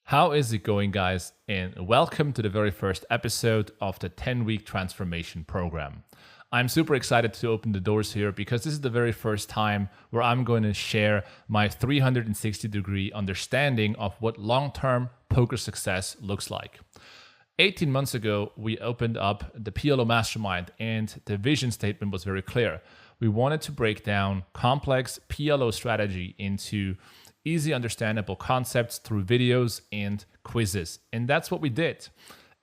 How is it going, guys? And welcome to the very first episode of the 10-week transformation program. I'm super excited to open the doors here because this is the very first time where I'm going to share my 360-degree understanding of what long-term poker success looks like. 18 months ago, we opened up the PLO Mastermind, and the vision statement was very clear. We wanted to break down complex PLO strategy into easy understandable concepts through videos and quizzes. And that's what we did.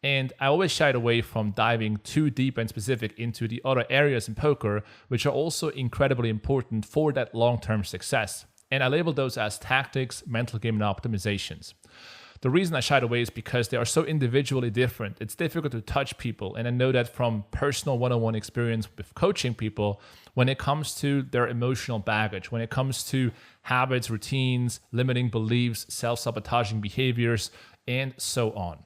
And I always shied away from diving too deep and specific into the other areas in poker, which are also incredibly important for that long-term success. And I label those as tactics, mental game, and optimizations. The reason I shied away is because they are so individually different. It's difficult to touch people. And I know that from personal one-on-one experience with coaching people, when it comes to their emotional baggage, when it comes to habits, routines, limiting beliefs, self-sabotaging behaviors, and so on.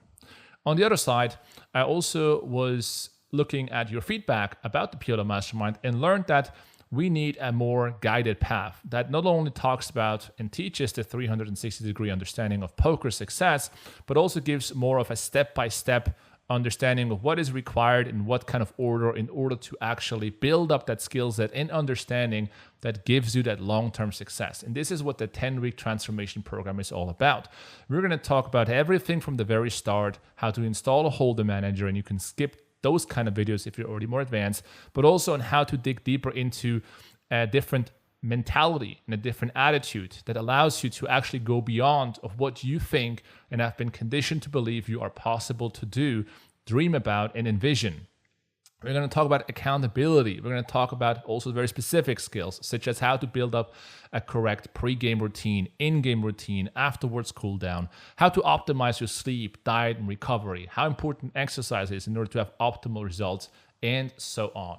On the other side, I also was looking at your feedback about the PLO Mastermind and learned that we need a more guided path that not only talks about and teaches the 360-degree understanding of poker success, but also gives more of a step-by-step understanding of what is required in what kind of order in order to actually build up that skill set and understanding that gives you that long-term success. And this is what the 10-week transformation program is all about. We're going to talk about everything from the very start, how to install a holder manager, and you can skip those kind of videos if you're already more advanced, but also on how to dig deeper into a different mentality and a different attitude that allows you to actually go beyond of what you think and have been conditioned to believe you are possible to do, dream about, and envision. We're going to talk about accountability. We're going to talk about also very specific skills, such as how to build up a correct pre-game routine, in-game routine, afterwards cool down, how to optimize your sleep, diet, and recovery, how important exercise is in order to have optimal results, and so on.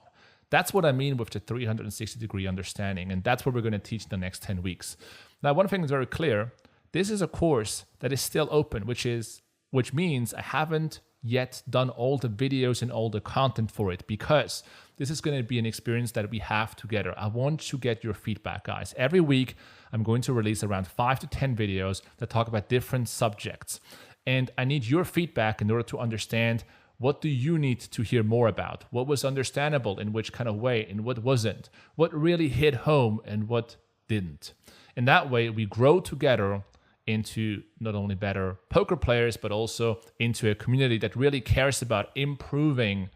That's what I mean with the 360-degree understanding, and that's what we're going to teach the next 10 weeks. Now, one thing is very clear. This is a course that is still open, which means I haven't yet done all the videos and all the content for it, because this is going to be an experience that we have together. I want to get your feedback, guys. Every week, I'm going to release around 5 to 10 videos that talk about different subjects. And I need your feedback in order to understand what do you need to hear more about? What was understandable in which kind of way and what wasn't? What really hit home and what didn't? And that way, we grow together into not only better poker players, but also into a community that really cares about improving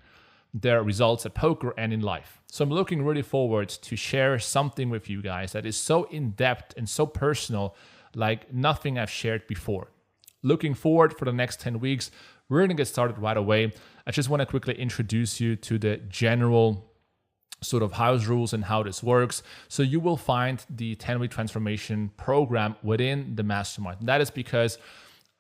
their results at poker and in life. So I'm looking really forward to share something with you guys that is so in-depth and so personal, like nothing I've shared before. Looking forward for the next 10 weeks. We're going to get started right away. I just want to quickly introduce you to the general sort of house rules and how this works. So you will find the 10-week transformation program within the mastermind. And that is because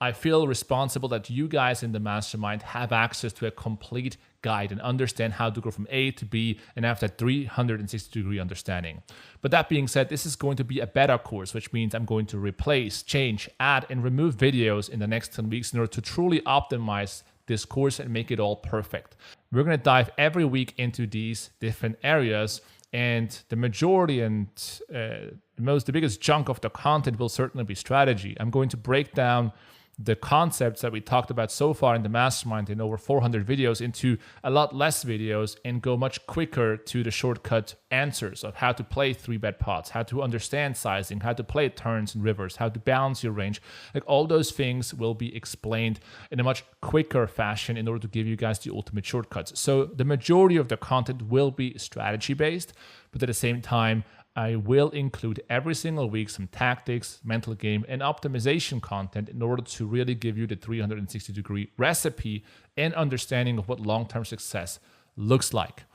I feel responsible that you guys in the mastermind have access to a complete guide and understand how to go from A to B and have that 360-degree understanding. But that being said, this is going to be a beta course, which means I'm going to replace, change, add, and remove videos in the next 10 weeks in order to truly optimize this course and make it all perfect. We're going to dive every week into these different areas, and the majority and the biggest chunk of the content will certainly be strategy. I'm going to break down the concepts that we talked about so far in the mastermind in over 400 videos into a lot less videos and go much quicker to the shortcut answers of how to play 3-bet pots, how to understand sizing, how to play turns and rivers, how to balance your range. Like all those things will be explained in a much quicker fashion in order to give you guys the ultimate shortcuts. So the majority of the content will be strategy based, but at the same time, I will include every single week some tactics, mental game, and optimization content in order to really give you the 360-degree recipe and understanding of what long-term success looks like.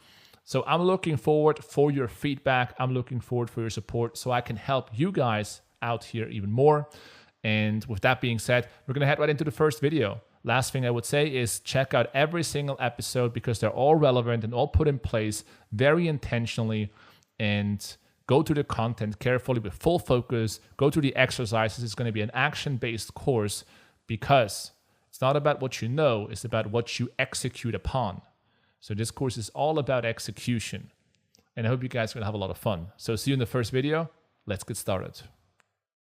So I'm looking forward for your feedback. I'm looking forward for your support so I can help you guys out here even more. And with that being said, we're going to head right into the first video. Last thing I would say is check out every single episode because they're all relevant and all put in place very intentionally, and go to the content carefully with full focus. Go to the exercises. It's going to be an action-based course because it's not about what you know, it's about what you execute upon. So this course is all about execution. And I hope you guys are going to have a lot of fun. So see you in the first video. Let's get started.